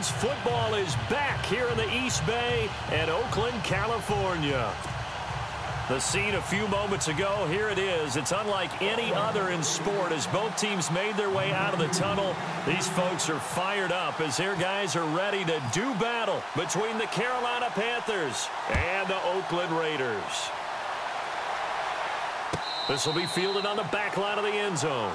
Football is back here in the East Bay at Oakland, California. The scene a few moments ago, here it is. It's unlike any other in sport as both teams made their way out of the tunnel. These folks are fired up as their guys are ready to do battle between the Carolina Panthers and the Oakland Raiders. This will be fielded on the back line of the end zone.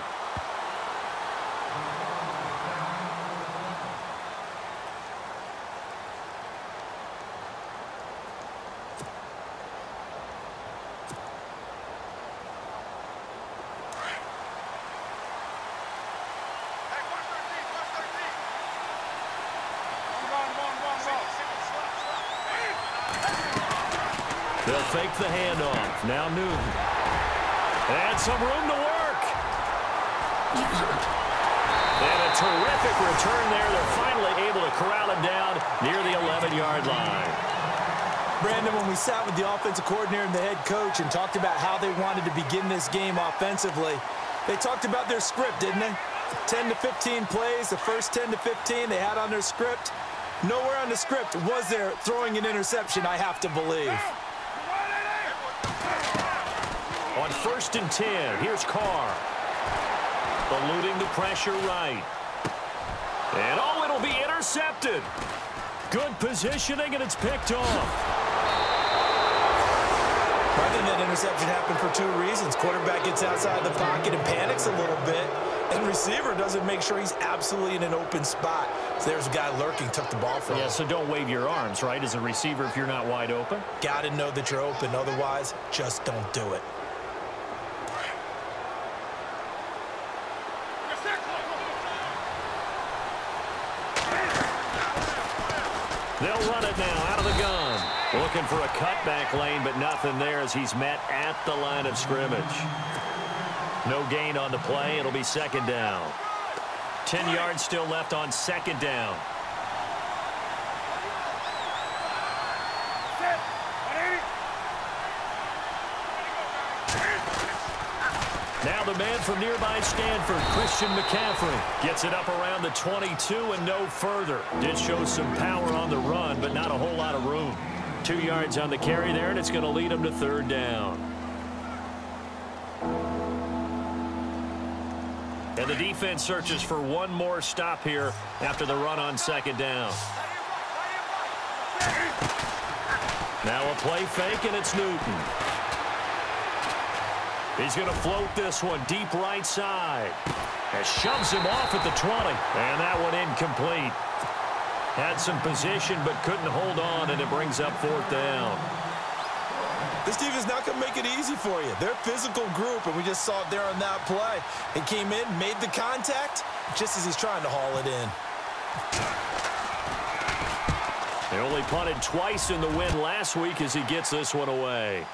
They'll fake the handoff. Now Newton. And some room to work. And a terrific return there. They're finally able to corral him down near the 11-yard line. Brandon, when we sat with the offensive coordinator and the head coach and talked about how they wanted to begin this game offensively, they talked about their script, didn't they? 10 to 15 plays, the first 10 to 15 they had on their script. Nowhere on the script was there throwing an interception, I have to believe. On 1st and 10, here's Carr. Eluding the pressure right. And, oh, it'll be intercepted. Good positioning, and it's picked off. I think that interception happened for 2 reasons. Quarterback gets outside the pocket and panics a little bit, and receiver doesn't make sure he's absolutely in an open spot. So there's a guy lurking, took the ball from him. Yeah, so don't wave your arms, right, as a receiver if you're not wide open? Got to know that you're open. Otherwise, just don't do it. They'll run it now out of the gun. Looking for a cutback lane, but nothing there as he's met at the line of scrimmage. No gain on the play. It'll be 2nd down. 10 yards still left on 2nd down. Now the man from nearby Stanford, Christian McCaffrey, gets it up around the 22 and no further. Did show some power on the run, but not a whole lot of room. 2 yards on the carry there, and it's going to lead him to 3rd down. And the defense searches for one more stop here after the run on 2nd down. Now a play fake, and it's Newton. He's going to float this one deep right side. And shoves him off at the 20. And that one incomplete. Had some position but couldn't hold on, and it brings up 4th down. This team is not going to make it easy for you. They're a physical group, and we just saw it there on that play. He came in, made the contact, just as he's trying to haul it in. They only punted twice in the win last week as he gets this one away.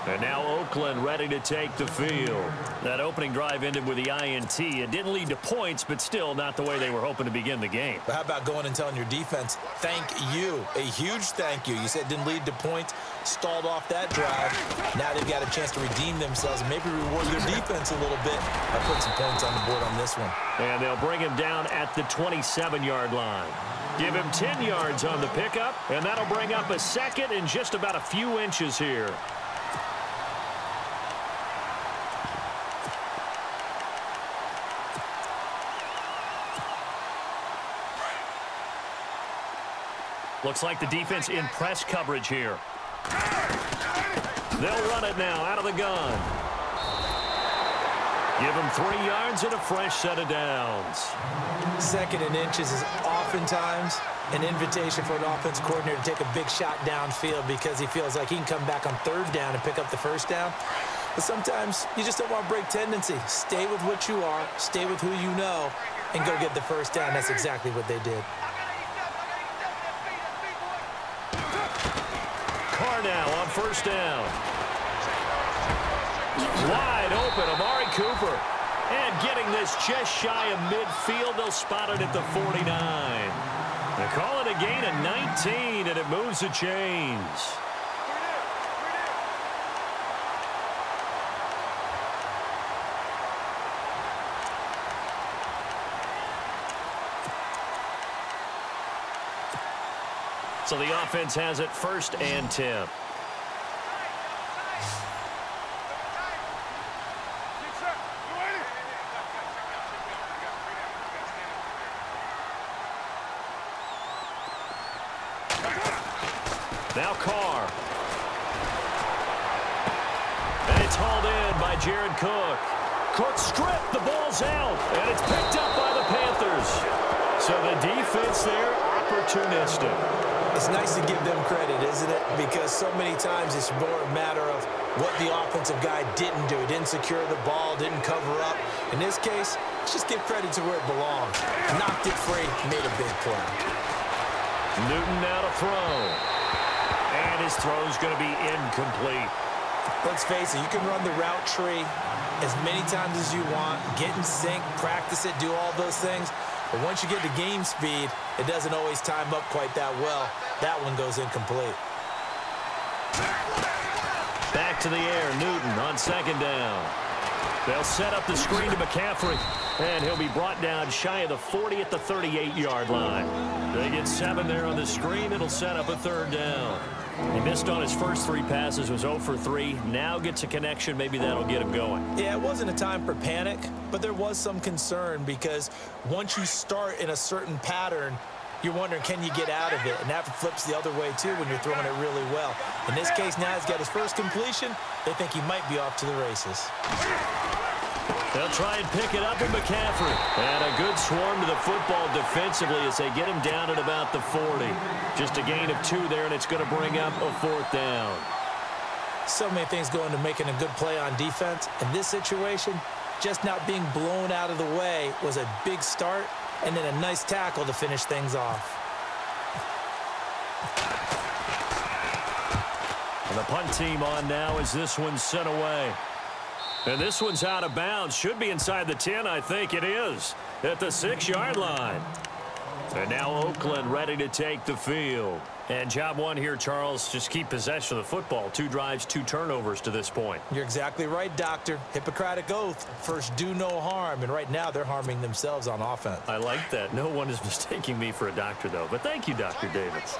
And now Oakland ready to take the field. That opening drive ended with the INT. It didn't lead to points, but still not the way they were hoping to begin the game. But how about going and telling your defense, thank you, a huge thank you. You said it didn't lead to points, stalled off that drive. Now they've got a chance to redeem themselves and maybe reward their defense a little bit by putting some points on the board on this one. And they'll bring him down at the 27-yard line. Give him 10 yards on the pickup, and that'll bring up a 2nd and just about a few inches here. Looks like the defense in press coverage here. They'll run it now out of the gun. Give him 3 yards and a fresh set of downs. 2nd and inches is oftentimes an invitation for an offensive coordinator to take a big shot downfield because he feels like he can come back on 3rd down and pick up the 1st down. But sometimes you just don't want to break tendency. Stay with what you are, stay with who you know, and go get the 1st down. That's exactly what they did. Carr now on 1st down. Wide open, Amari Cooper. And getting this just shy of midfield, they'll spot it at the 49. They call it a gain of 19, and it moves the chains. So the offense has it 1st and 10. Now Carr. And it's hauled in by Jared Cook. Cook stripped. The ball's out. And it's picked up by the Panthers. So the defense there, opportunistic. It's nice to give them credit, isn't it? Because so many times it's more a matter of what the offensive guy didn't do. He didn't secure the ball, didn't cover up. In this case, let's just give credit to where it belongs. Knocked it free, made a big play. Newton now to throw. And his throw's going to be incomplete. Let's face it, you can run the route tree as many times as you want, get in sync, practice it, do all those things. But once you get to game speed, it doesn't always time up quite that well. That one goes incomplete. Back to the air, Newton on 2nd down. They'll set up the screen to McCaffrey, and he'll be brought down shy of the 40 at the 38-yard line. They get 7 there on the screen. It'll set up a 3rd down. He missed on his first 3 passes, was 0 for 3. Now gets a connection. Maybe that'll get him going. Yeah, it wasn't a time for panic, but there was some concern because once you start in a certain pattern, you're wondering, can you get out of it? And that flips the other way, too, when you're throwing it really well. In this case, now he's got his first completion. They think he might be off to the races. They'll try and pick it up with McCaffrey. And a good swarm to the football defensively as they get him down at about the 40. Just a gain of 2 there, and it's going to bring up a 4th down. So many things go into making a good play on defense. In this situation, just not being blown out of the way was a big start, and then a nice tackle to finish things off. And the punt team on now as this one's sent away. And this one's out of bounds. Should be inside the 10, I think it is. At the 6-yard line. And now Oakland ready to take the field. And job one here, Charles, just keep possession of the football. 2 drives, 2 turnovers to this point. You're exactly right, Doctor. Hippocratic oath. First, do no harm. And right now, they're harming themselves on offense. I like that. No one is mistaking me for a doctor, though. But thank you, Dr. Davis.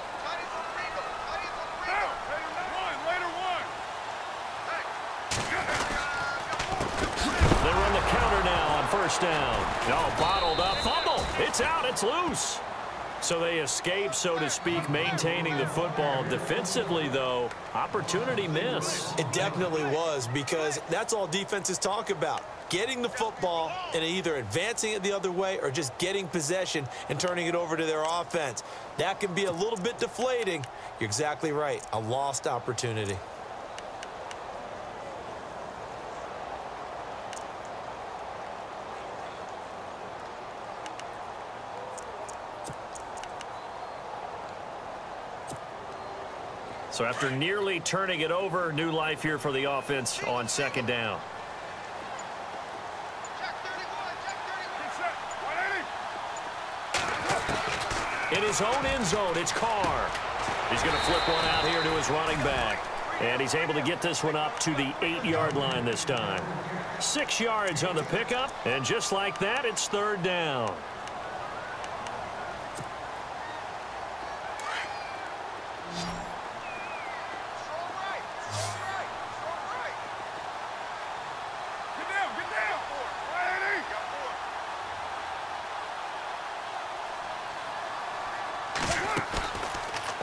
They run the counter now on 1st down. Oh, bottled up. Fumble. It's out. It's loose. So they escape, so to speak, maintaining the football. Defensively, though, opportunity miss. It definitely was, because that's all defenses talk about. Getting the football and either advancing it the other way or just getting possession and turning it over to their offense. That can be a little bit deflating. You're exactly right. A lost opportunity. So after nearly turning it over, new life here for the offense on 2nd down. In his own end zone, it's Carr. He's going to flip one out here to his running back. And he's able to get this one up to the 8-yard line this time. 6 yards on the pickup, and just like that, it's 3rd down.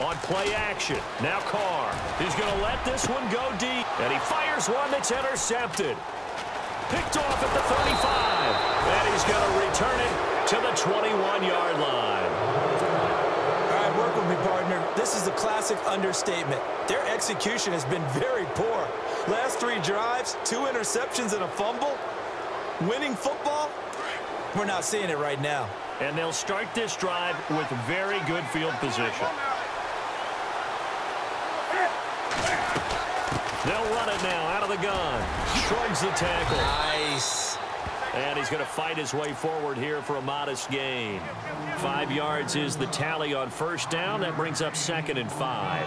On play action, now Carr. He's going to let this one go deep, and he fires one that's intercepted. Picked off at the 35, and he's going to return it to the 21-yard line. All right, work with me, partner. This is a classic understatement. Their execution has been very poor. Last 3 drives, 2 interceptions and a fumble. Winning football? We're not seeing it right now. And they'll start this drive with very good field position. They'll run it now out of the gun. Shrugs the tackle. Nice. And he's going to fight his way forward here for a modest gain. 5 yards is the tally on 1st down. That brings up 2nd and 5.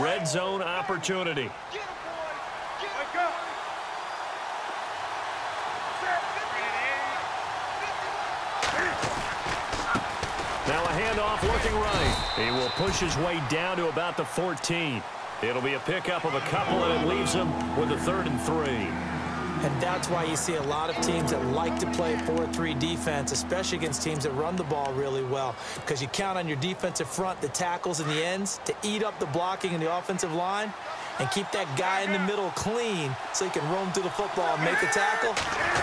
Red zone opportunity. Now a handoff looking right. He will push his way down to about the 14. It'll be a pickup of a couple, and it leaves him with a 3rd and 3. And that's why you see a lot of teams that like to play 4-3 defense, especially against teams that run the ball really well, because you count on your defensive front, the tackles and the ends, to eat up the blocking in the offensive line and keep that guy in the middle clean so he can roam through the football and make a tackle.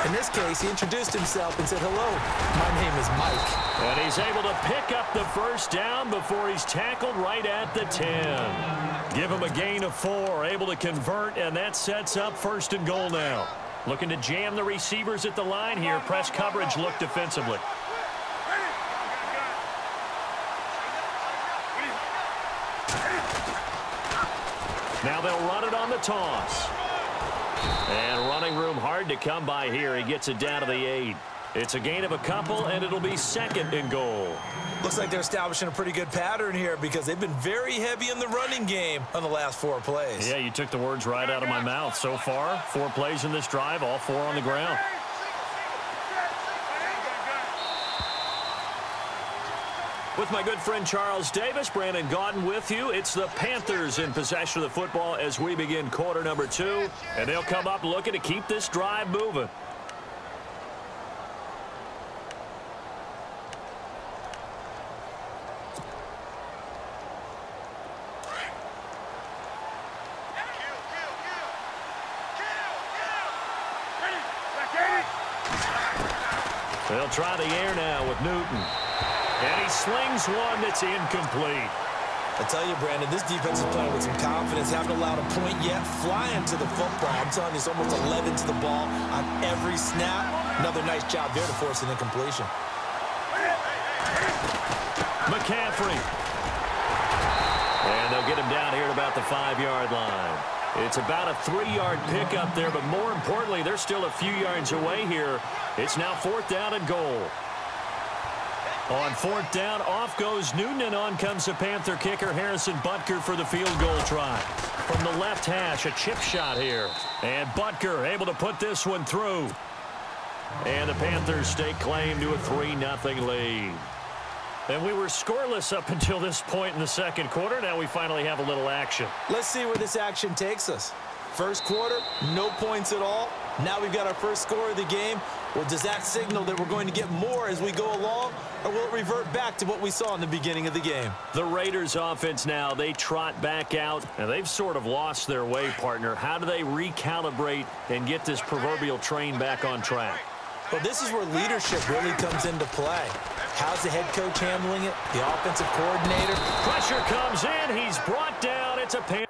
In this case, he introduced himself and said, "Hello, my name is Mike." And he's able to pick up the first down before he's tackled right at the 10. Give him a gain of 4, able to convert, and that sets up 1st and goal now. Looking to jam the receivers at the line here. Press coverage look defensively. Now they'll run it on the toss. And running room hard to come by here. He gets it down to the 8. It's a gain of a couple, and it'll be 2nd and goal. Looks like they're establishing a pretty good pattern here because they've been very heavy in the running game on the last 4 plays. Yeah, you took the words right out of my mouth. So far, 4 plays in this drive, all 4 on the ground. With my good friend Charles Davis, Brandon Gaudin with you. It's the Panthers in possession of the football as we begin quarter number 2. And they'll come up looking to keep this drive moving. They'll try the air now with Newton. And he slings one that's incomplete. I tell you, Brandon, this defense is playing with some confidence. Haven't allowed a point yet. Flying to the football. I'm telling you, it's almost 11 to the ball on every snap. Another nice job there to force an incompletion. McCaffrey. And they'll get him down here at about the 5-yard line. It's about a 3-yard pickup there, but more importantly, they're still a few yards away here. It's now 4th down and goal. On 4th down, off goes Newton, and on comes the Panther kicker, Harrison Butker, for the field goal try. From the left hash, a chip shot here. And Butker able to put this one through. And the Panthers stake claim to a 3-0 lead. And we were scoreless up until this point in the second quarter. Now we finally have a little action. Let's see where this action takes us. First quarter, no points at all. Now we've got our first score of the game. Well, does that signal that we're going to get more as we go along, or will it revert back to what we saw in the beginning of the game? The Raiders offense now, they trot back out, and they've sort of lost their way, partner. How do they recalibrate and get this proverbial train back on track? Well, this is where leadership really comes into play. How's the head coach handling it? The offensive coordinator? Pressure comes in. He's brought down. It's a Panther.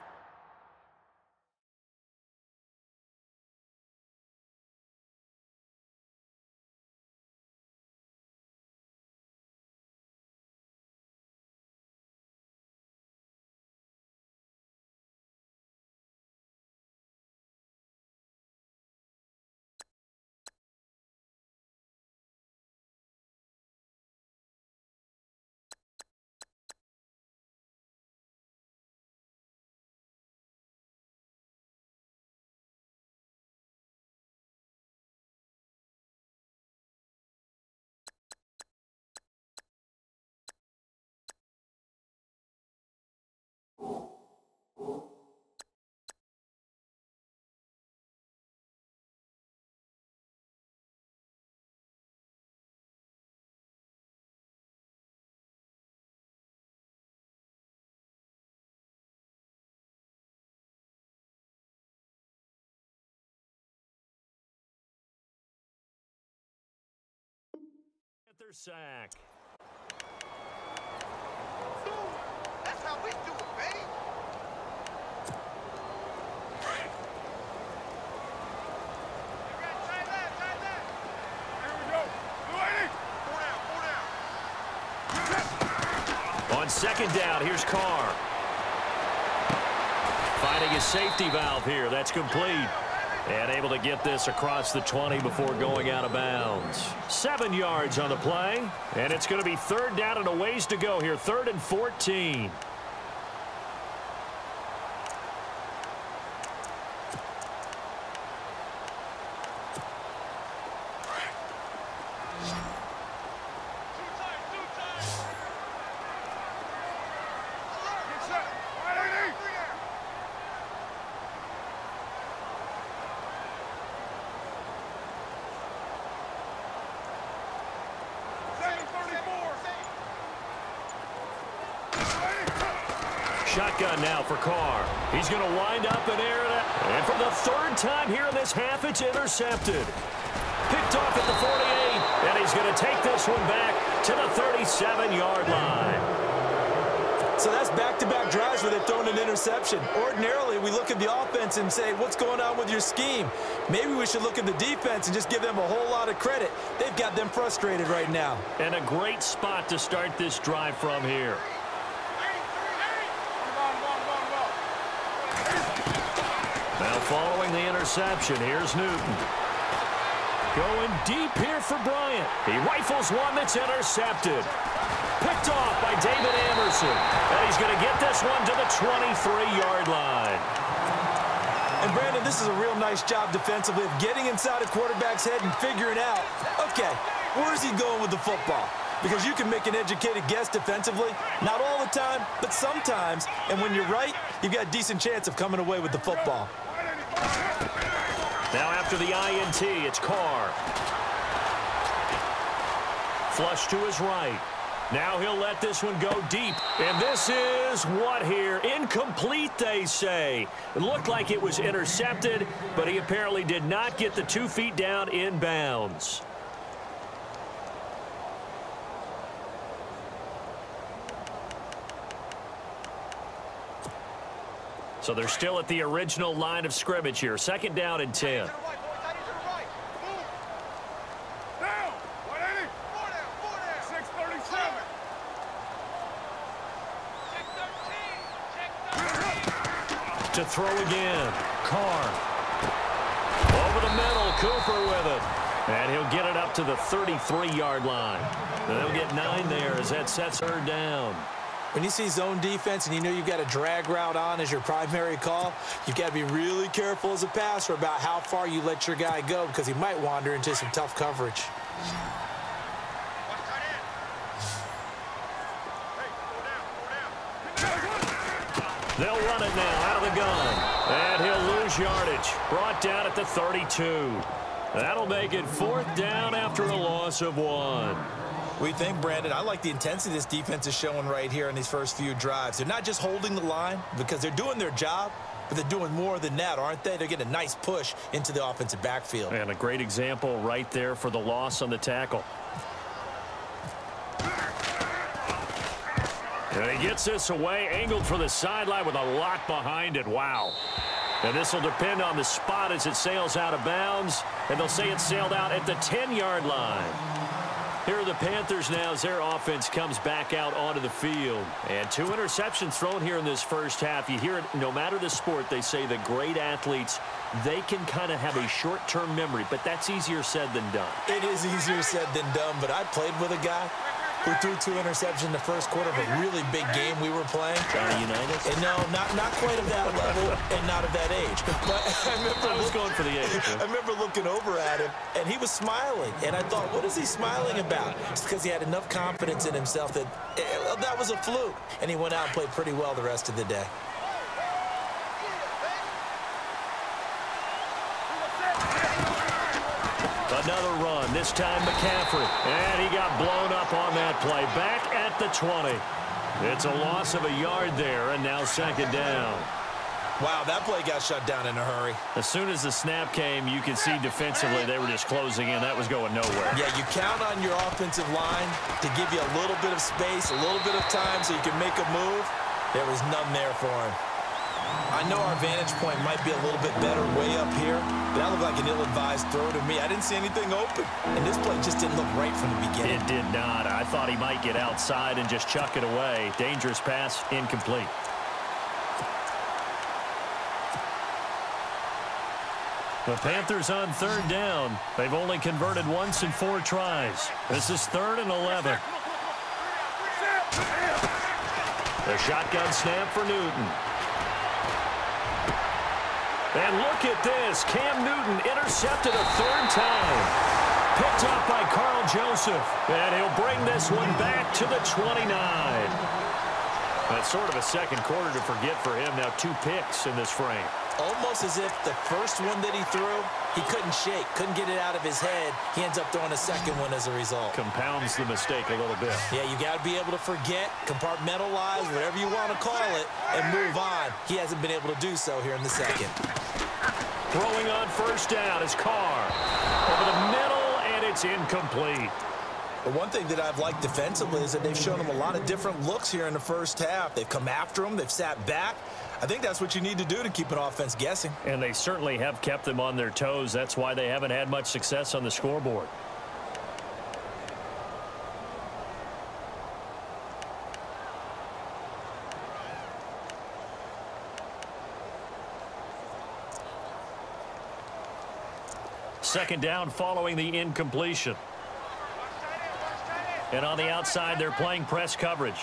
Panther sack. That's how we do it, baby. On 2nd down, here's Carr. Finding his safety valve here. That's complete. And able to get this across the 20 before going out of bounds. 7 yards on the play. And it's going to be 3rd down and a ways to go here. 3rd and 14. Shotgun now for Carr. He's going to wind up and air it out. And for the third time here in this half, it's intercepted. Picked off at the 48, and he's going to take this one back to the 37-yard line. So that's back-to-back drives where they've thrown an interception. Ordinarily, we look at the offense and say, what's going on with your scheme? Maybe we should look at the defense and just give them a whole lot of credit. They've got them frustrated right now. And a great spot to start this drive from here. Now following the interception, here's Newton. Going deep here for Bryant. He rifles one that's intercepted. Picked off by David Anderson. And he's going to get this one to the 23-yard line. And, Brandon, this is a real nice job defensively of getting inside a quarterback's head and figuring out, okay, where is he going with the football? Because you can make an educated guess defensively. Not all the time, but sometimes. And when you're right, you've got a decent chance of coming away with the football. Now after the INT, it's Carr. Flush to his right. Now he'll let this one go deep. And this is what here? Incomplete, they say. It looked like it was intercepted, but he apparently did not get the 2 feet down in bounds. So they're still at the original line of scrimmage here. 2nd down and 10. To throw again. Carr. Over the middle. Cooper with it. And he'll get it up to the 33-yard line. And they'll get 9 there as that sets her down. When you see zone defense and you know you've got a drag route on as your primary call, you've got to be really careful as a passer about how far you let your guy go because he might wander into some tough coverage. They'll run it now out of the gun. And he'll lose yardage. Brought down at the 32. That'll make it 4th down after a loss of 1. What do you think, Brandon? I like the intensity this defense is showing right here in these first few drives. They're not just holding the line because they're doing their job, but they're doing more than that, aren't they? They're getting a nice push into the offensive backfield. And a great example right there for the loss on the tackle. And he gets this away, angled for the sideline with a lot behind it. Wow. And this will depend on the spot as it sails out of bounds. And they'll say it sailed out at the 10-yard line. Here are the Panthers now as their offense comes back out onto the field. And 2 interceptions thrown here in this first half. You hear it, no matter the sport, they say the great athletes, they can kind of have a short-term memory, but that's easier said than done. It is easier said than done, but I played with a guy who threw 2 interceptions in the first quarter of a really big game we were playing. Johnny Unitas? And no, not quite of that level and not of that age. But I was going for the age. I remember looking over at him, and he was smiling. And I thought, what is he smiling about? It's because he had enough confidence in himself that that was a fluke. And he went out and played pretty well the rest of the day. Another run, this time McCaffrey. And he got blown up on that play. Back at the 20. It's a loss of a yard there, and now 2nd down. Wow, that play got shut down in a hurry. As soon as the snap came, you could see defensively they were just closing in. That was going nowhere. Yeah, you count on your offensive line to give you a little bit of space, a little bit of time so you can make a move. There was none there for him. I know our vantage point might be a little bit better way up here, but that looked like an ill-advised throw to me. I didn't see anything open, and this play just didn't look right from the beginning. It did not. I thought he might get outside and just chuck it away. Dangerous pass, incomplete. The Panthers on 3rd down. They've only converted once in 4 tries. This is 3rd and 11. The shotgun snap for Newton. And look at this. Cam Newton intercepted a 3rd time. Picked up by Carl Joseph. And he'll bring this one back to the 29. That's sort of a second quarter to forget for him. Now 2 picks in this frame. Almost as if the first one that he threw He couldn't shake, couldn't get it out of his head. He ends up throwing a second one as a result. Compounds the mistake a little bit. Yeah, you got to be able to forget, compartmentalize, whatever you want to call it, and move on. He hasn't been able to do so here in the second. Throwing on first down is Carr. Over the middle, and it's incomplete. But one thing that I've liked defensively is that they've shown him a lot of different looks here in the first half. They've come after him. They've sat back. I think that's what you need to do to keep an offense guessing. And they certainly have kept them on their toes. That's why they haven't had much success on the scoreboard. Second down following the incompletion. And on the outside, they're playing press coverage.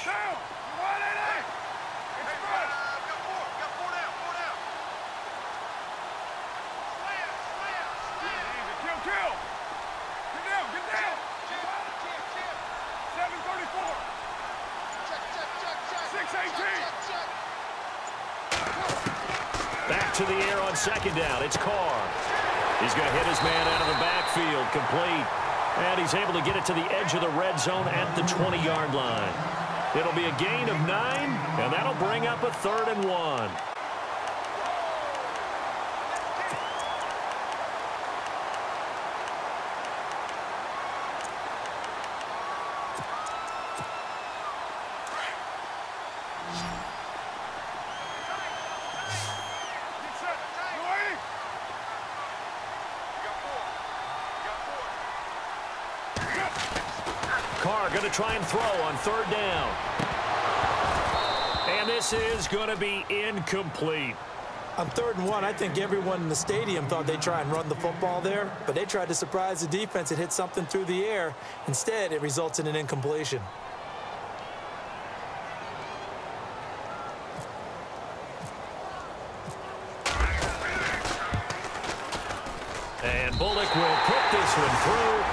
Back to the air on second down. It's Carr. He's going to hit his man out of the backfield. Complete. And he's able to get it to the edge of the red zone at the 20-yard line. It'll be a gain of 9, and that'll bring up a 3rd and 1. Carr going to try and throw on 3rd down. And this is going to be incomplete. On 3rd and 1, I think everyone in the stadium thought they'd try and run the football there, but they tried to surprise the defense and hit something through the air. Instead, it results in an incompletion. And Bullock will put this one through,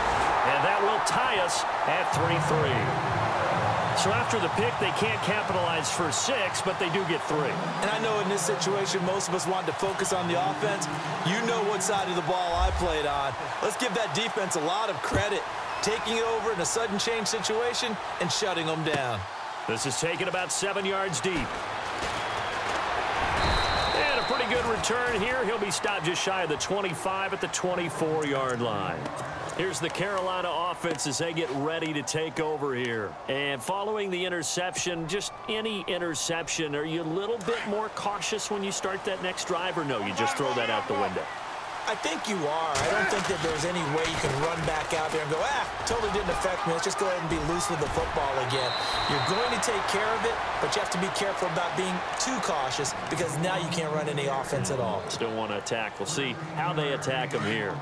and that will tie us at 3-3. So after the pick, they can't capitalize for 6, but they do get 3. And I know in this situation, most of us want to focus on the offense. You know what side of the ball I played on. Let's give that defense a lot of credit, taking it over in a sudden change situation and shutting them down. This is taken about 7 yards deep. And a pretty good return here. He'll be stopped just shy of the 25 at the 24-yard line. Here's the Carolina offense as they get ready to take over here. And following the interception, just any interception, are you a little bit more cautious when you start that next drive, or no, you just throw that out the window? I think you are. I don't think that there's any way you can run back out there and go, totally didn't affect me. Let's just go ahead and be loose with the football again. You're going to take care of it, but you have to be careful about being too cautious because now you can't run any offense at all. Still want to attack. We'll see how they attack them here.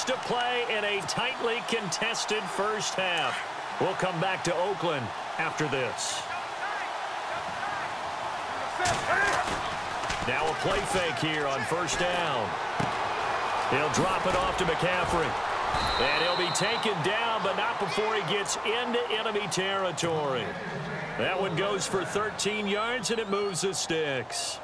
To play in a tightly contested first half. We'll come back to Oakland after this. Now a play fake here on first down. He'll drop it off to McCaffrey. And he'll be taken down, but not before he gets into enemy territory. That one goes for 13 yards, and it moves the sticks.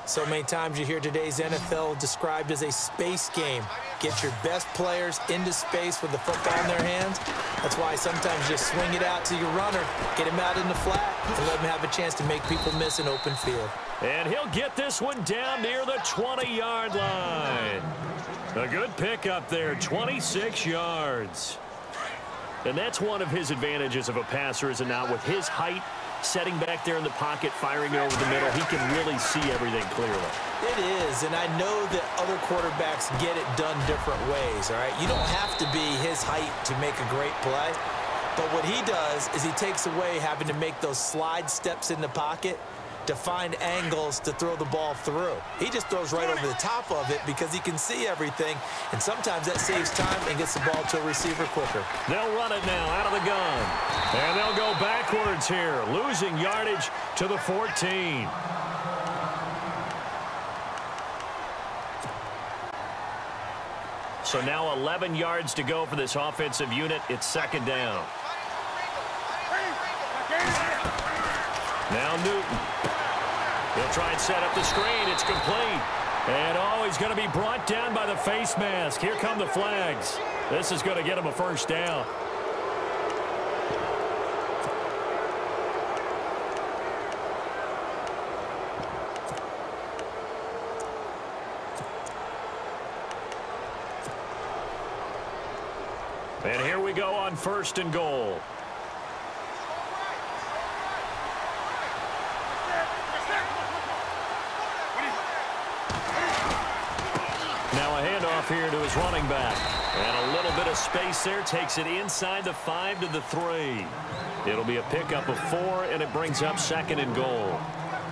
So many times you hear today's NFL described as a space game. Get your best players into space with the football in their hands. That's why sometimes you just swing it out to your runner, get him out in the flat, and let him have a chance to make people miss an open field. And he'll get this one down near the 20-yard line. A good pickup there, 26 yards. And that's one of his advantages of a passer, is it not? With his height, setting back there in the pocket, firing it over the middle, he can really see everything clearly. It is, and I know that other quarterbacks get it done different ways, all right? You don't have to be his height to make a great play, but what he does is he takes away having to make those slide steps in the pocket to find angles to throw the ball through. He just throws right over the top of it because he can see everything, and sometimes that saves time and gets the ball to a receiver quicker. They'll run it now out of the gun, and they'll go backwards here, losing yardage to the 14. So now 11 yards to go for this offensive unit. It's second down. Now Newton. He'll try and set up the screen. It's complete. And, oh, he's going to be brought down by the face mask. Here come the flags. This is going to get him a first down. And here we go on 1st and goal. Now a handoff here to his running back. And a little bit of space there. Takes it inside the 5 to the 3. It'll be a pickup of 4, and it brings up 2nd and goal.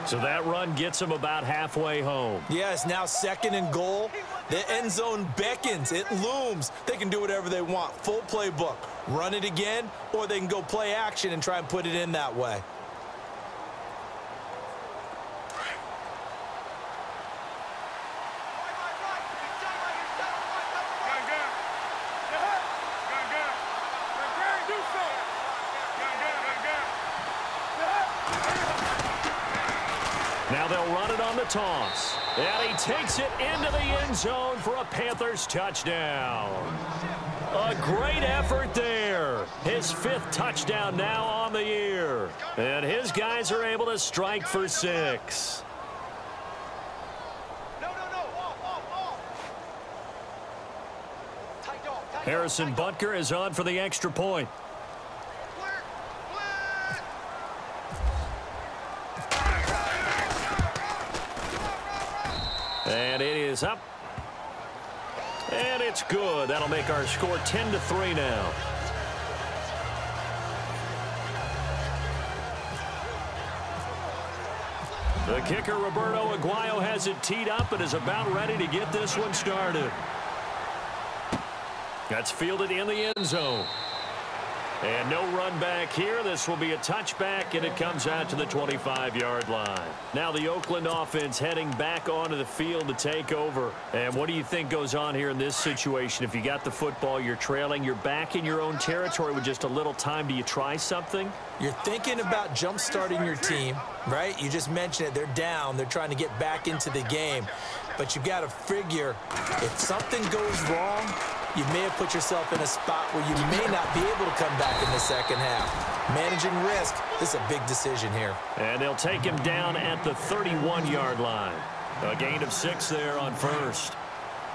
So that run gets him about halfway home. Yes, now 2nd and goal. The end zone beckons. It looms. They can do whatever they want. Full playbook. Run it again, or they can go play action and try and put it in that way. Now they'll run it on the toss. And he takes it into the end zone for a Panthers touchdown. A great effort there. His 5th touchdown now on the year. And his guys are able to strike for 6. Harrison Butker is on for the extra point. And it is up. And it's good. That'll make our score 10-3 now. The kicker, Roberto Aguayo, has it teed up and is about ready to get this one started. That's fielded in the end zone. And no run back here. This will be a touchback, and it comes out to the 25-yard line. Now the Oakland offense heading back onto the field to take over. And what do you think goes on here in this situation? If you got the football, you're trailing, you're back in your own territory with just a little time. Do you try something? You're thinking about jump-starting your team, right? You just mentioned it. They're down. They're trying to get back into the game. But you've got to figure if something goes wrong, you may have put yourself in a spot where you may not be able to come back in the second half. Managing risk, this is a big decision here. And they'll take him down at the 31-yard line. A gain of 6 there on 1st.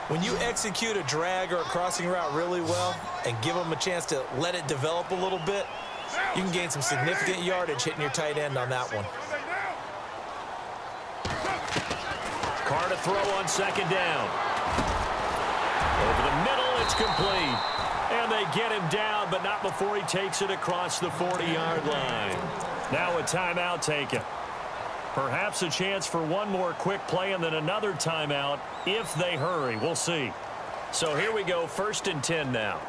When you execute a drag or a crossing route really well and give them a chance to let it develop a little bit, you can gain some significant yardage hitting your tight end on that one. Carr to throw on 2nd down. Over the middle, it's complete. And they get him down, but not before he takes it across the 40-yard line. Now a timeout taken. Perhaps a chance for one more quick play and then another timeout if they hurry. We'll see. So here we go, 1st and 10 now.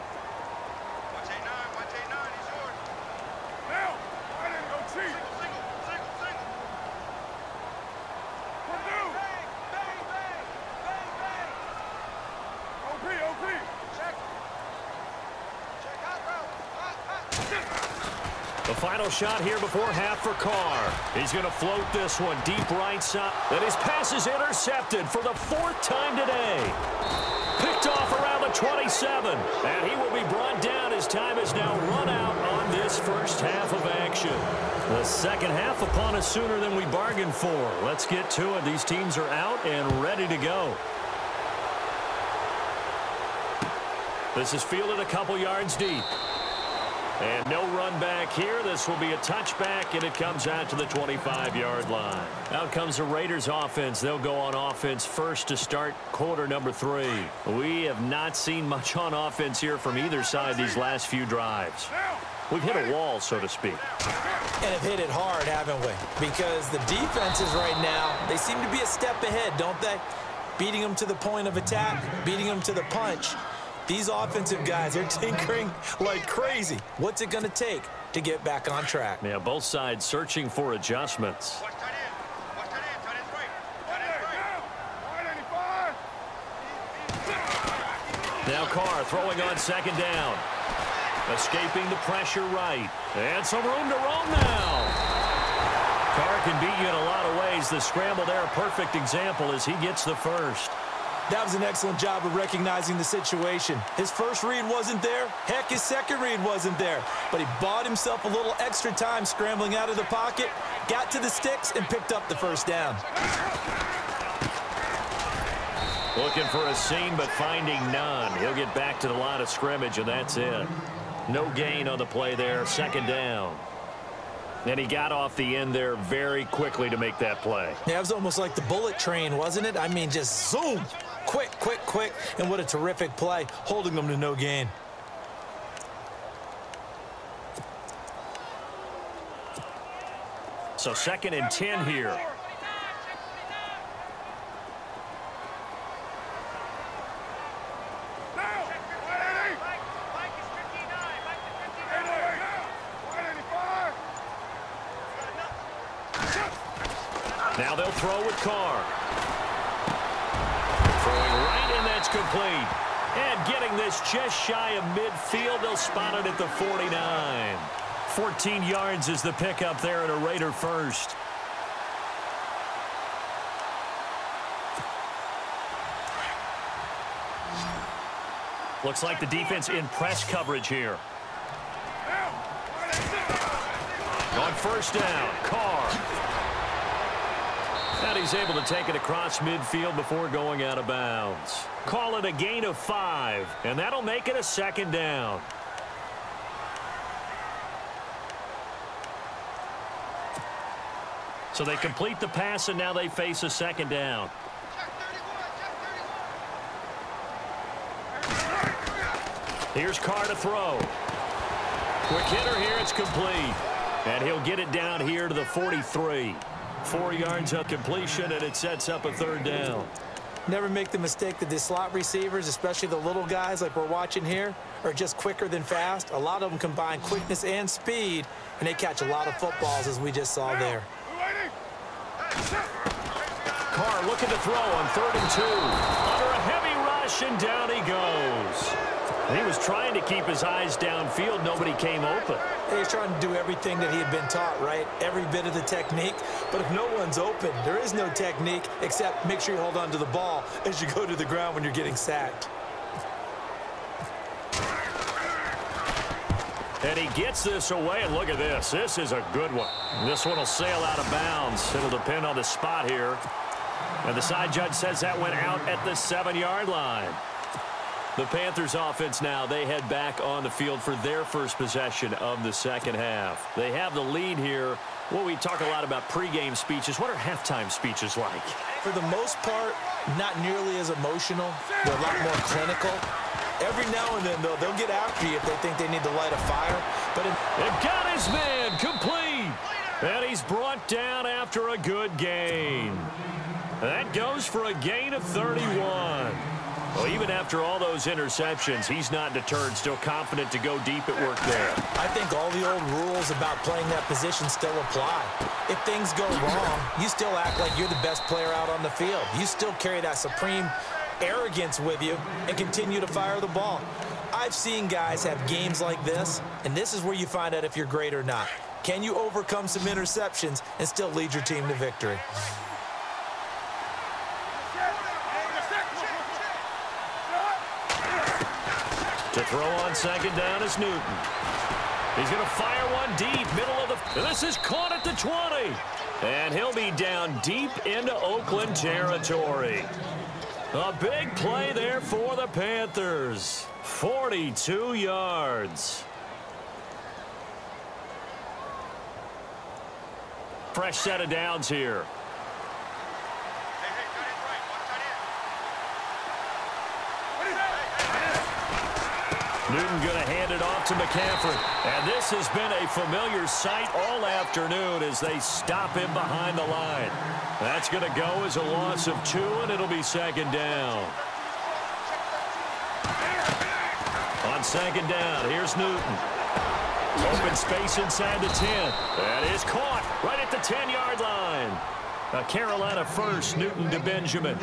The final shot here before half for Carr. He's going to float this one deep right side. And his pass is intercepted for the 4th time today. Picked off around the 27. And he will be brought down. His time is now run out on this first half of action. The second half upon us sooner than we bargained for. Let's get to it. These teams are out and ready to go. This is fielded a couple yards deep. And no run back here. This will be a touchback, and it comes out to the 25-yard line. Out comes the Raiders offense. They'll go on offense first to start quarter number 3. We have not seen much on offense here from either side these last few drives. We've hit a wall, so to speak. And have hit it hard, haven't we? Because the defenses right now, they seem to be a step ahead, don't they? Beating them to the point of attack, beating them to the punch. These offensive guys are tinkering like crazy. What's it going to take to get back on track? Yeah, both sides searching for adjustments. Now Carr throwing on 2nd down. Escaping the pressure right. And some room to roam now. Carr can beat you in a lot of ways. The scramble there, a perfect example as he gets the first. That was an excellent job of recognizing the situation. His first read wasn't there. Heck, his second read wasn't there. But he bought himself a little extra time scrambling out of the pocket, got to the sticks, and picked up the first down. Looking for a seam, but finding none. He'll get back to the line of scrimmage, and that's it. No gain on the play there, second down. And he got off the end there very quickly to make that play. Yeah, it was almost like the bullet train, wasn't it? I mean, just zoom. Quick, quick, quick. And what a terrific play, holding them to no gain. So 2nd and 10 here. Now they'll throw with Carr. Throwing right, and that's complete. And getting this just shy of midfield. They'll spot it at the 49. 14 yards is the pickup there and a Raider first. Looks like the defense in press coverage here. On first down, Carr. And he's able to take it across midfield before going out of bounds. Call it a gain of 5, and that'll make it a second down. So they complete the pass, and now they face a second down. Here's Carr to throw. Quick hitter here, it's complete. And he'll get it down here to the 43. 4 yards of completion, and it sets up a third down. Never make the mistake that the slot receivers, especially the little guys like we're watching here, are just quicker than fast. A lot of them combine quickness and speed, and they catch a lot of footballs, as we just saw there. Carr looking to throw on 3rd and 2. Under a heavy rush, and down he goes. He was trying to keep his eyes downfield. Nobody came open. He's trying to do everything that he had been taught, right? Every bit of the technique. But if no one's open, there is no technique except make sure you hold on to the ball as you go to the ground when you're getting sacked. And he gets this away, and look at this. This is a good one. This one will sail out of bounds. It'll depend on the spot here. And the side judge says that went out at the 7-yard line. The Panthers offense now, they head back on the field for their first possession of the second half. They have the lead here. Well, we talk a lot about pregame speeches. What are halftime speeches like? For the most part, not nearly as emotional. They're a lot more clinical. Every now and then, though, they'll get after you if they think they need to light a fire. But they've got his man complete. And he's brought down after a good gain. That goes for a gain of 31. Well, even after all those interceptions, he's not deterred, still confident to go deep at work there. I think all the old rules about playing that position still apply. If things go wrong, you still act like you're the best player out on the field. You still carry that supreme arrogance with you and continue to fire the ball. I've seen guys have games like this, and this is where you find out if you're great or not. Can you overcome some interceptions and still lead your team to victory? To throw on second down is Newton. He's going to fire one deep, middle of the... This is caught at the 20. And he'll be down deep into Oakland territory. A big play there for the Panthers. 42 yards. Fresh set of downs here. Newton going to hand it off to McCaffrey. And this has been a familiar sight all afternoon as they stop him behind the line. That's going to go as a loss of 2, and it'll be second down. On second down, here's Newton. Open space inside the 10. That is caught right at the 10-yard line. A Carolina first, Newton to Benjamin.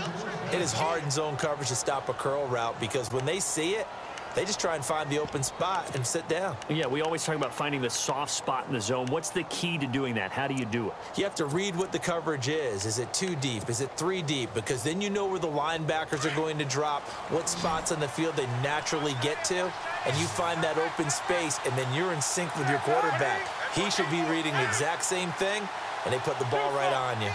It is hard in zone coverage to stop a curl route because when they see it, They just try and find the open spot and sit down. Yeah, we always talk about finding the soft spot in the zone. What's the key to doing that? How do you do it? You have to read what the coverage is. Is it 2 deep? Is it 3 deep? Because then you know where the linebackers are going to drop, what spots on the field they naturally get to, and you find that open space, and then you're in sync with your quarterback. He should be reading the exact same thing, and they put the ball right on you.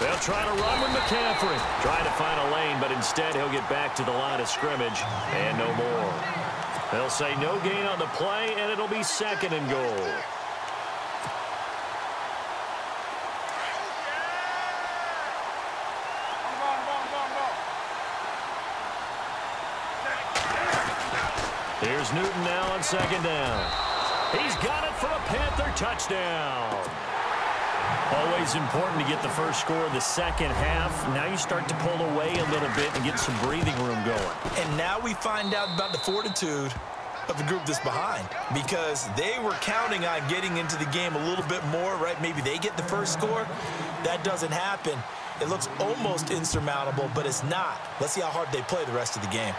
They'll try to run with McCaffrey. Trying to find a lane, but instead he'll get back to the line of scrimmage and no more. They'll say no gain on the play, and it'll be 2nd and goal. Here's Newton now on 2nd down. He's got it for a Panther touchdown. Always important to get the first score of the second half. Now you start to pull away a little bit and get some breathing room going. And now we find out about the fortitude of the group that's behind, because they were counting on getting into the game a little bit more, right? Maybe they get the first score. That doesn't happen. It looks almost insurmountable, but it's not. Let's see how hard they play the rest of the game.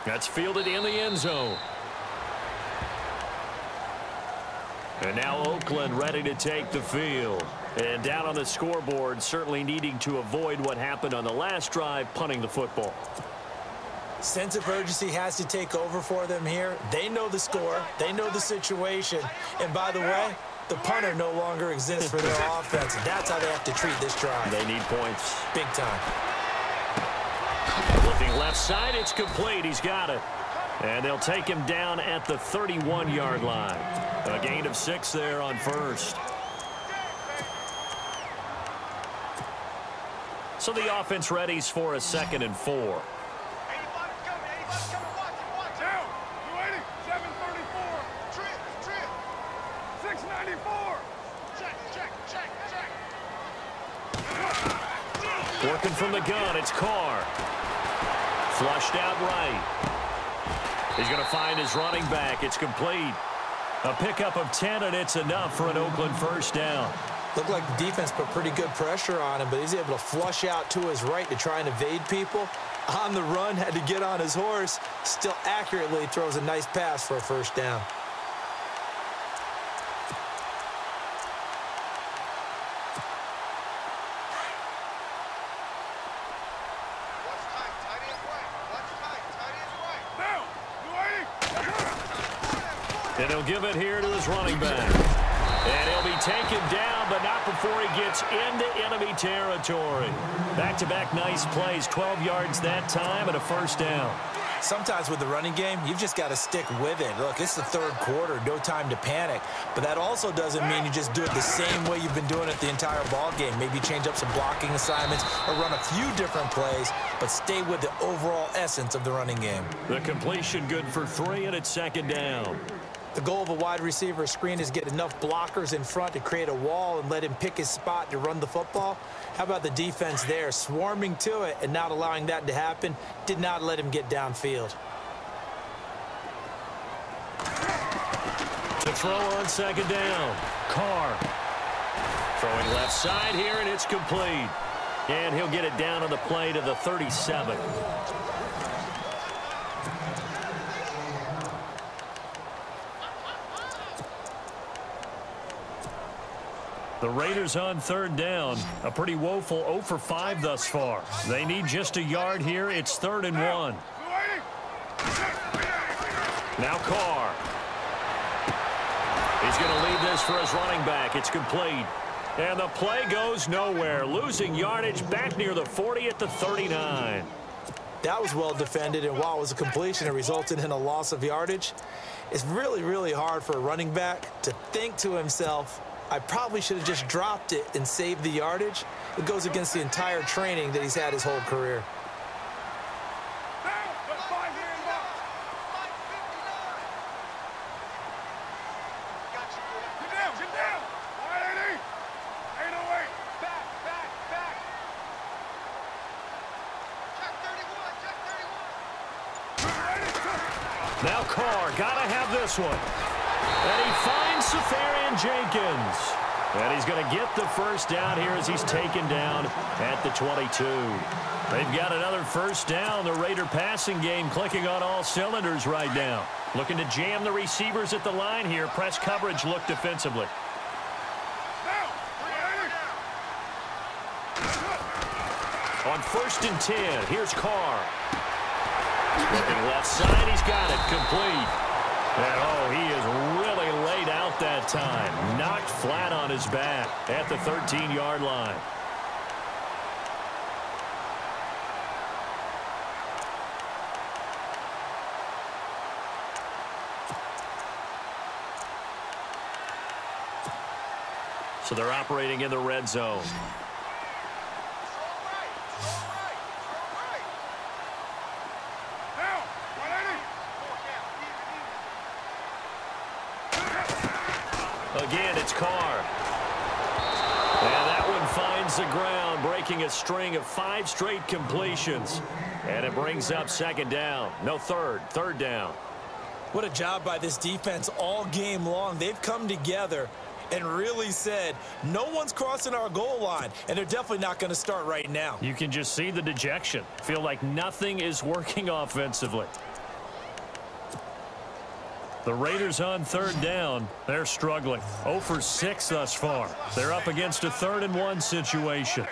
That's fielded in the end zone. And now Oakland ready to take the field. And down on the scoreboard, certainly needing to avoid what happened on the last drive, punting the football. Sense of urgency has to take over for them here. They know the score. They know the situation. And by the way, the punter no longer exists for their offense. That's how they have to treat this drive. They need points. Big time. Looking left side, it's complete. He's got it. And they'll take him down at the 31-yard line. A gain of 6 there on first. So the offense readies for a 2nd and 4. Working from the gun, it's Carr. Flushed out right. He's going to find his running back. It's complete. A pickup of 10, and it's enough for an Oakland first down. Looked like the defense put pretty good pressure on him, but he's able to flush out to his right to try and evade people. On the run, had to get on his horse. Still accurately throws a nice pass for a first down. And he'll give it here to his running back. And he'll be taken down, but not before he gets into enemy territory. Back-to-back nice plays, 12 yards that time, and a first down. Sometimes with the running game, you've just got to stick with it. Look, it's the 3rd quarter, no time to panic. But that also doesn't mean you just do it the same way you've been doing it the entire ball game. Maybe change up some blocking assignments or run a few different plays, but stay with the overall essence of the running game. The completion good for 3, and it's 2nd down. The goal of a wide receiver screen is get enough blockers in front to create a wall and let him pick his spot to run the football. How about the defense there, swarming to it and not allowing that to happen? Did not let him get downfield. To throw on 2nd down, Carr. Throwing left side here, and it's complete. And he'll get it down on the play to the 37. The Raiders on 3rd down. A pretty woeful 0 for 5 thus far. They need just a yard here. It's 3rd and 1. Now Carr. He's going to lead this for his running back. It's complete. And the play goes nowhere. Losing yardage back near the 40 at the 39. That was well defended, and while it was a completion, it resulted in a loss of yardage. It's really, really hard for a running back to think to himself, I probably should have just dropped it and saved the yardage. It goes against the entire training that he's had his whole career. Now Carr, gotta have this one. And he finds Safarian Jenkins. And he's going to get the first down here as he's taken down at the 22. They've got another first down. The Raider passing game clicking on all cylinders right now. Looking to jam the receivers at the line here. Press coverage look defensively. On 1st and 10, here's Carr. Looking left side, he's got it complete. And oh, he is really laid out that time. Knocked flat on his back at the 13-yard line. So they're operating in the red zone. Again, it's Carr. And that one finds the ground, breaking a string of 5 straight completions. And it brings up 2nd down. No, third down. What a job by this defense all game long. They've come together and really said, no one's crossing our goal line, and they're definitely not going to start right now. You can just see the dejection. Feel like nothing is working offensively. The Raiders on 3rd down. They're struggling. 0 for 6 thus far. They're up against a 3rd and 1 situation.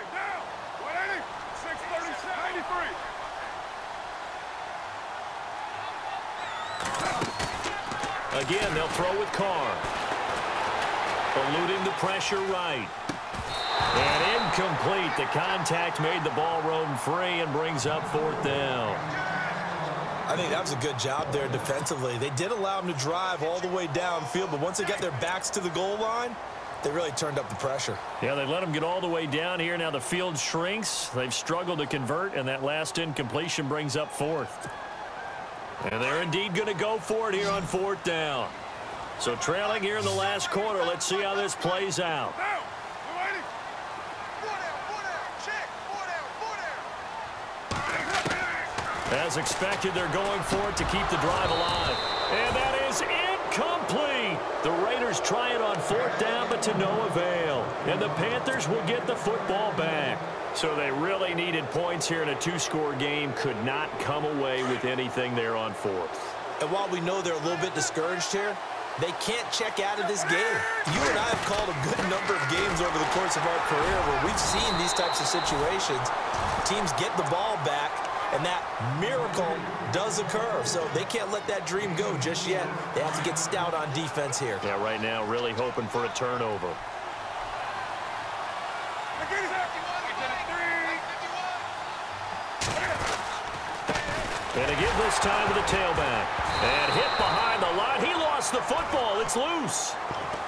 Again, they'll throw with Carr. Eluding the pressure right. And incomplete. The contact made the ball roam free and brings up 4th down. I think that was a good job there defensively. They did allow them to drive all the way downfield, but once they got their backs to the goal line, they really turned up the pressure. Yeah, they let them get all the way down here. Now the field shrinks. They've struggled to convert, and that last incompletion brings up 4th. And they're indeed going to go for it here on 4th down. So trailing here in the last quarter. Let's see how this plays out. As expected, they're going for it to keep the drive alive. And that is incomplete. The Raiders try it on 4th down, but to no avail. And the Panthers will get the football back. So they really needed points here in a 2-score game. Could not come away with anything there on 4th. And while we know they're a little bit discouraged here, they can't check out of this game. You and I have called a good number of games over the course of our career where we've seen these types of situations. Teams get the ball back, and that miracle does occur. So they can't let that dream go just yet. They have to get stout on defense here. Yeah, right now really hoping for a turnover. And a give this time to the tailback. And hit behind the line. He lost the football. It's loose.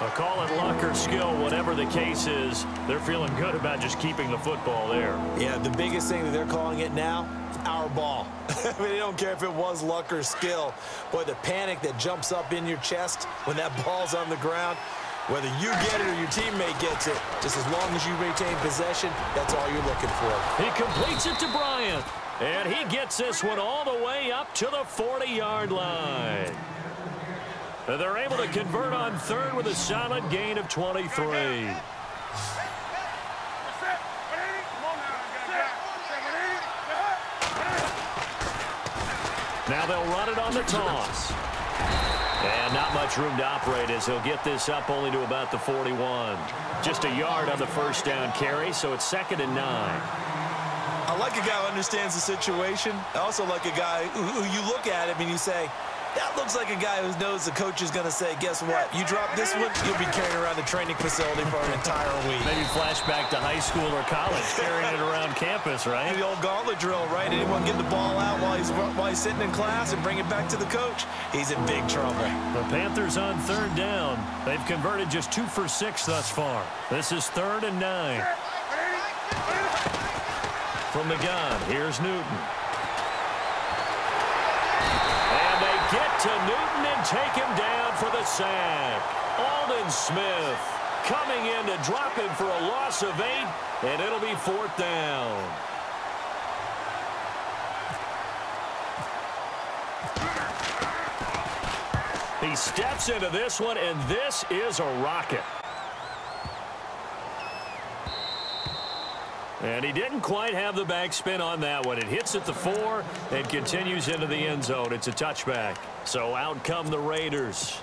I'll call it luck or skill, whatever the case is. They're feeling good about just keeping the football there. Yeah, the biggest thing that they're calling it now, our ball. I mean, they don't care if it was luck or skill. Boy, the panic that jumps up in your chest when that ball's on the ground, whether you get it or your teammate gets it, just as long as you retain possession, that's all you're looking for. He completes it to Bryant. And he gets this one all the way up to the 40-yard line. And they're able to convert on 3rd with a solid gain of 23. Now they'll run it on the toss. And not much room to operate as he'll get this up only to about the 41. Just a yard on the first down carry, so it's 2nd and 9. I like a guy who understands the situation. I also like a guy who you look at him and you say, that looks like a guy who knows the coach is going to say, guess what? You drop this one, you'll be carrying around the training facility for an entire week. Maybe flashback to high school or college, carrying it around campus, right? The old gauntlet drill, right? Anyone get the ball out while he's sitting in class and bring it back to the coach? He's in big trouble. The Panthers on 3rd down. They've converted just 2 for 6 thus far. This is 3rd and 9. From the gun, here's Newton. And they get to Newton and take him down for the sack. Aldon Smith coming in to drop him for a loss of 8, and it'll be 4th down. He steps into this one, and this is a rocket. And he didn't quite have the backspin on that one. It hits at the 4 and continues into the end zone. It's a touchback. So out come the Raiders.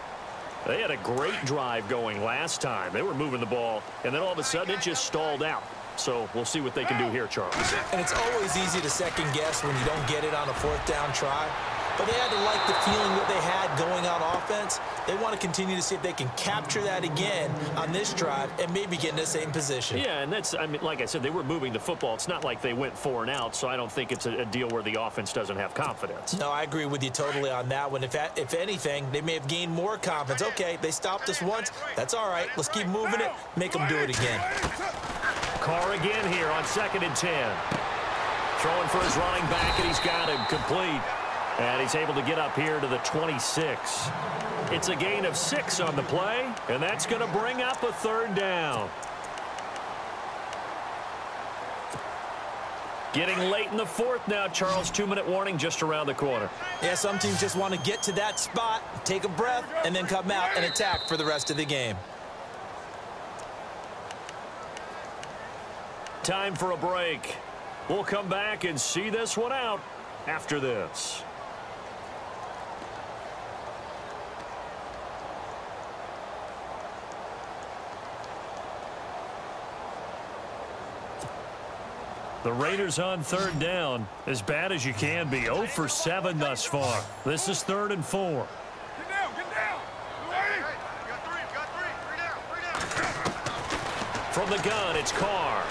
They had a great drive going last time. They were moving the ball, and then all of a sudden it just stalled out. So we'll see what they can do here, Charles. And it's always easy to second guess when you don't get it on a 4th down try. But they had to like the feeling that they had going on offense. They want to continue to see if they can capture that again on this drive and maybe get in the same position. Yeah, and that's, I mean, like I said, they were moving the football. It's not like they went 4 and out, so I don't think it's a deal where the offense doesn't have confidence. No, I agree with you totally on that one. If anything, they may have gained more confidence. Okay, they stopped us once. That's all right. Let's keep moving it. Make them do it again. Carr again here on 2nd and 10. Throwing for his running back, and he's got him complete. And he's able to get up here to the 26. It's a gain of 6 on the play, and that's going to bring up a 3rd down. Getting late in the 4th now, Charles. 2-minute warning just around the corner. Yeah, some teams just want to get to that spot, take a breath, and then come out and attack for the rest of the game. Time for a break. We'll come back and see this one out after this. The Raiders on 3rd down, as bad as you can be. 0 for 7 thus far. This is 3rd and 4. Get down, get down. Hey, you got 3, you got 3. 3 down. From the gun, it's Carr.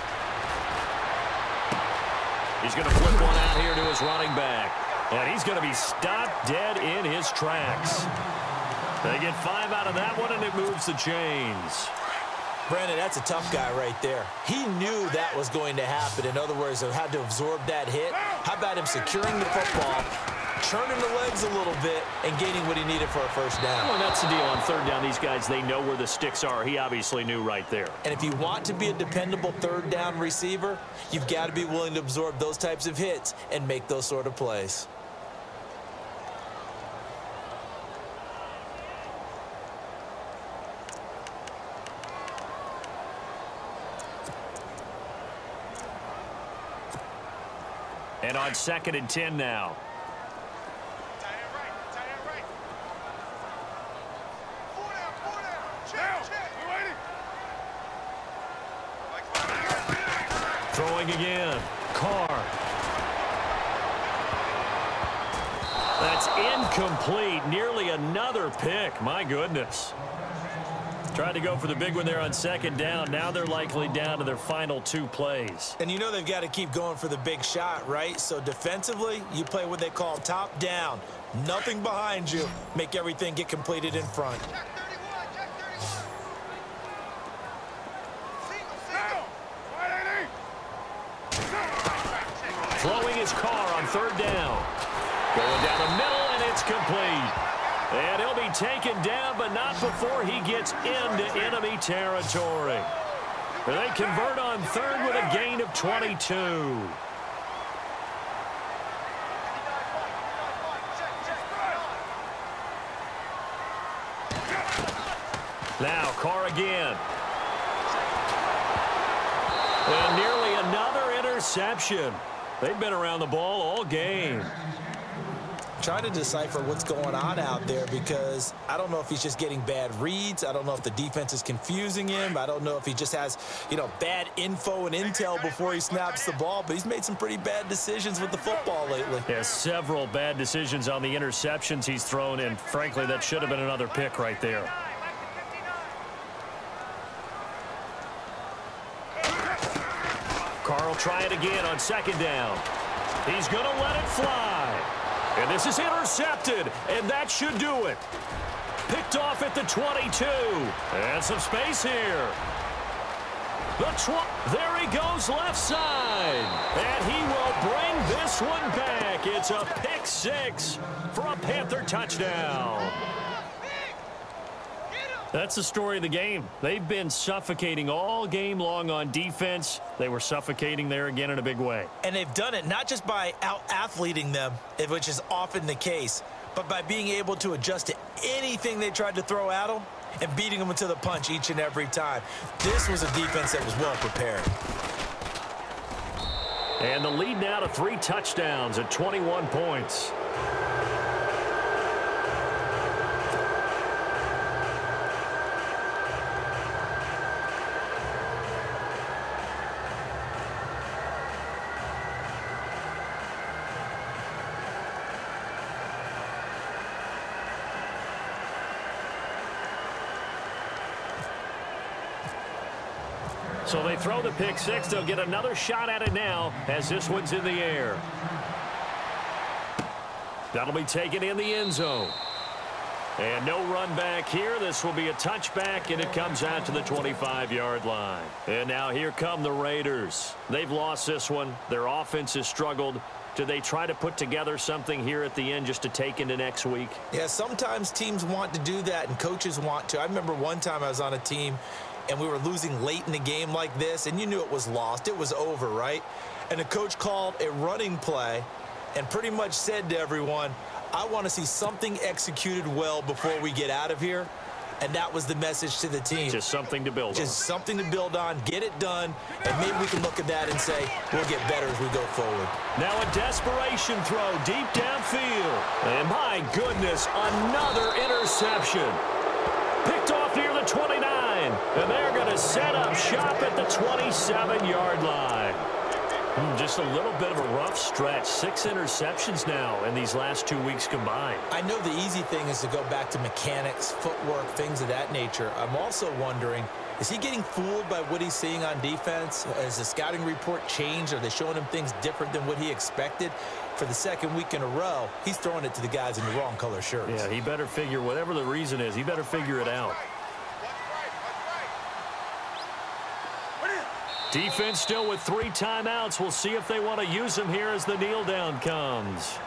He's going to flip one out here to his running back. And he's going to be stopped dead in his tracks. They get 5 out of that one, and it moves the chains. Brandon, that's a tough guy right there. He knew that was going to happen. In other words, he had to absorb that hit. How about him securing the football, churning the legs a little bit, and gaining what he needed for a 1st down? Well, that's the deal. On 3rd down, these guys, they know where the sticks are. He obviously knew right there. And if you want to be a dependable 3rd down receiver, you've got to be willing to absorb those types of hits and make those sort of plays. And on 2nd and 10 now. Tight end right, tight end right. 4 down. Check, check. We're waiting. Throwing again. Carr. That's incomplete. Nearly another pick. My goodness. Tried to go for the big one there on 2nd down. Now they're likely down to their final 2 plays. And you know they've got to keep going for the big shot, right? So defensively, you play what they call top down. Nothing behind you. Make everything get completed in front. Check 31, check 31. Throwing his Carr on 3rd down. Going down the middle, and it's complete. And he'll be taken down, but not before he gets into enemy territory. They convert on 3rd with a gain of 22. Now Carr again. And nearly another interception. They've been around the ball all game. Trying to decipher what's going on out there, because I don't know if he's just getting bad reads. I don't know if the defense is confusing him. I don't know if he just has, bad info and intel before he snaps the ball, but he's made some pretty bad decisions with the football lately. Yeah, several bad decisions on the interceptions he's thrown, and frankly, that should have been another pick right there. Carr will try it again on 2nd down. He's going to let it fly. And this is intercepted, and that should do it. Picked off at the 22. And some space here. There he goes left side. And he will bring this one back. It's a pick 6 for a Panther touchdown. That's the story of the game. They've been suffocating all game long on defense. They were suffocating there again in a big way. And they've done it not just by out-athleting them, which is often the case, but by being able to adjust to anything they tried to throw at them and beating them to the punch each and every time. This was a defense that was well prepared. And the lead now to 3 touchdowns at 21 points. So they throw the pick six. They'll get another shot at it now as this one's in the air. That'll be taken in the end zone. And no run back here. This will be a touchback, and it comes out to the 25-yard line. And now here come the Raiders. They've lost this one. Their offense has struggled. Do they try to put together something here at the end just to take into next week? Yeah, sometimes teams want to do that, and coaches want to. I remember one time I was on a team, and we were losing late in the game like this, and you knew it was lost. It was over, right? And the coach called a running play and pretty much said to everyone, I want to see something executed well before we get out of here. And that was the message to the team. Just something to build on. Just something to build on, get it done, and maybe we can look at that and say, we'll get better as we go forward. Now a desperation throw deep downfield. And my goodness, another interception. Picked off near the 29. And they're going to set up shop at the 27-yard line. Just a little bit of a rough stretch. 6 interceptions now in these last 2 weeks combined. I know the easy thing is to go back to mechanics, footwork, things of that nature. I'm also wondering, is he getting fooled by what he's seeing on defense? Has the scouting report changed? Are they showing him things different than what he expected? For the second week in a row, he's throwing it to the guys in the wrong color shirts. Yeah, he better figure, whatever the reason is, he better figure it out. Defense still with 3 timeouts. We'll see if they want to use them here as the kneel down comes.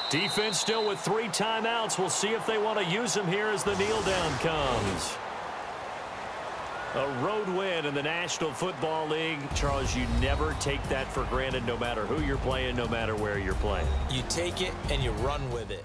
Defense still with 3 timeouts. We'll see if they want to use them here as the kneel down comes. A road win in the National Football League. Charles, you never take that for granted no matter who you're playing, no matter where you're playing. You take it and you run with it.